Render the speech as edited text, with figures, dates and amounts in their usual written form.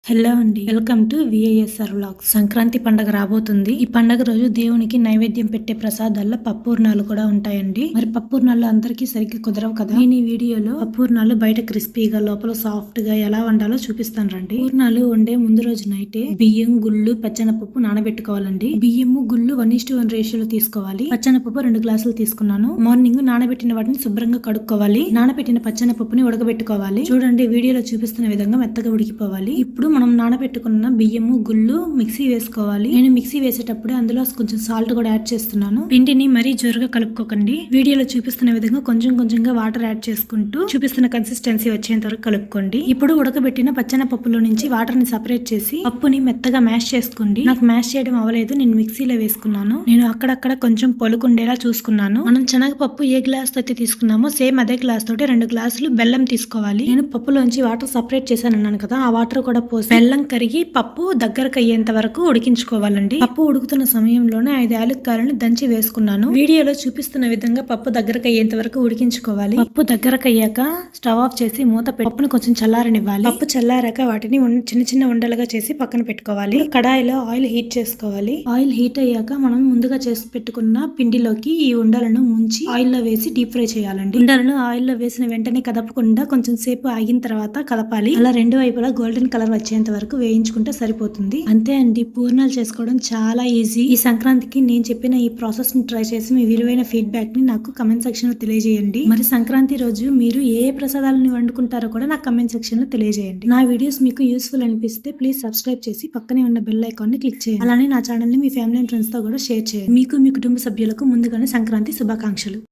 Hello అండి, welcome to విఐఎస్ఆర్ vlogs. Sankranti పండగ రాబోతుంది. ఈ పండగ రోజు దేవునికి నైవేద్యం పెట్టే ప్రసాదాల్లో పప్పూర్ణాలు కూడా ఉంటాయండి. మరి పప్పూర్ణాలు అందరికీ సరిగ్గా కుదరవు కదా. నేను ఈ వీడియోలో పప్పూర్ణాలు బయట క్రిస్పీగా లోపల సాఫ్ట్ గా ఎలా వండాలో చూపిస్తాను రండి. పూర్ణాలు వండే ముందు రోజు నైటే బియ్యం, గుళ్ళు, పచ్చెనపప్పు నానబెట్టుకోవాలండి. బియ్యము, గుళ్ళు 1:1 రేషియోలో తీసుకోవాలి. పచ్చెనపప్పు 2 గ్లాసులు తీసుకున్నాను. మార్నింగ్ నానబెట్టిన వాటిని శుభ్రంగా కడుక్కోవాలి. నానబెట్టిన పచ్చెనపప్పుని ఉడకబెట్టుకోవాలి. చూడండి, వీడియోలో చూపిస్తున్న విధంగా మెత్తగా ఉడికిపోవాలి. ఇప్పుడు మనం నానబెట్టుకున్న బియ్యము, గుళ్ళు మిక్సీ వేసుకోవాలి. నేను మిక్సీ వేసేటప్పుడు అందులో కొంచెం సాల్ట్ కూడా యాడ్ చేస్తున్నాను. పిండిని మరీ జోరుగా కలుపుకోకండి. వీడియోలో చూపిస్తున్న విధంగా కొంచెం కొంచెంగా వాటర్ యాడ్ చేసుకుంటూ చూపిస్తున్న కన్సిస్టెన్సీ వచ్చేంత వరకు కలుపుకోండి. ఇప్పుడు ఉడకబెట్టిన పచ్చెనపప్పులో నుంచి వాటర్ ని సపరేట్ చేసి పప్పుని మెత్తగా మ్యాష్ చేసుకోండి. నాకు మ్యాష్ చేయడం అవ్వలేదు, నేను మిక్సీలో వేసుకున్నాను. నేను అక్కడక్కడ కొంచెం పొలుకుండేలా చూసుకున్నాను. మనం శనగపప్పు ఏ గ్లాస్ తో అయితే తీసుకున్నామో సేమ్ అదే గ్లాస్ తోటి 2 గ్లాసులు బెల్లం తీసుకోవాలి. నేను పప్పులోంచి వాటర్ సపరేట్ చేశాను అన్నాను కదా, ఆ వాటర్ కూడా పోసి బెల్లం కరిగి పప్పు దగ్గరకు అయ్యేంత వరకు ఉడికించుకోవాలండి. పప్పు ఉడుకుతున్న సమయంలోనే 5 యాలక్కాయలను దంచి వేసుకున్నాను. వీడియోలో చూపిస్తున్న విధంగా పప్పు దగ్గరకు అయ్యేంత వరకు ఉడికించుకోవాలి. పప్పు దగ్గరకు అయ్యాక స్టవ్ ఆఫ్ చేసి మూత పెట్టి పప్పును కొంచెం చల్లారనివ్వాలి. పప్పు చల్లారాక వాటిని చిన్న చిన్న ఉండలుగా చేసి పక్కన పెట్టుకోవాలి. కడాయిలో ఆయిల్ హీట్ చేసుకోవాలి. ఆయిల్ హీట్ అయ్యాక మనం ముందుగా చేసి పెట్టుకున్న పిండిలోకి ఈ ఉండలను ముంచి ఆయిల్ లో వేసి డీప్ ఫ్రై చేయాలండి. ఉండలను ఆయిల్ లో వేసిన వెంటనే కదపకుండా కొంచెం సేపు ఆగిన తర్వాత కలపాలి. అలా 2 వైపులా గోల్డెన్ కలర్ వచ్చేంత వరకు వేయించుకుంటే సరిపోతుంది. అంతే అండి, పూర్ణాలు చేసుకోవడం చాలా ఈజీ. ఈ సంక్రాంతికి నేను చెప్పిన ఈ ప్రాసెస్ ని ట్రై చేసి మీ విలువైన ఫీడ్బ్యాక్ ని నాకు కమెంట్ సెక్షన్ లో తెలియజేయండి. మరి సంక్రాంతి రోజు మీరు ఏ ప్రసాదాలను వండుకుంటారో కూడా నాకు కమెంట్ సెక్షన్ లో తెలియజేయండి. నా వీడియోస్ మీకు యూస్ఫుల్ అనిపిస్తే ప్లీజ్ సబ్స్క్రైబ్ చేసి పక్కనే ఉన్న బెల్ ఐకాన్ ని క్లిక్ చేయండి. అలానే నా ఛానల్ ని మీ ఫ్యామిలీ అండ్ ఫ్రెండ్స్ తో కూడా షేర్ చేయండి. మీకు మీ కుటుంబ సభ్యులకు ముందుగానే సంక్రాంతి శుభాకాంక్షలు.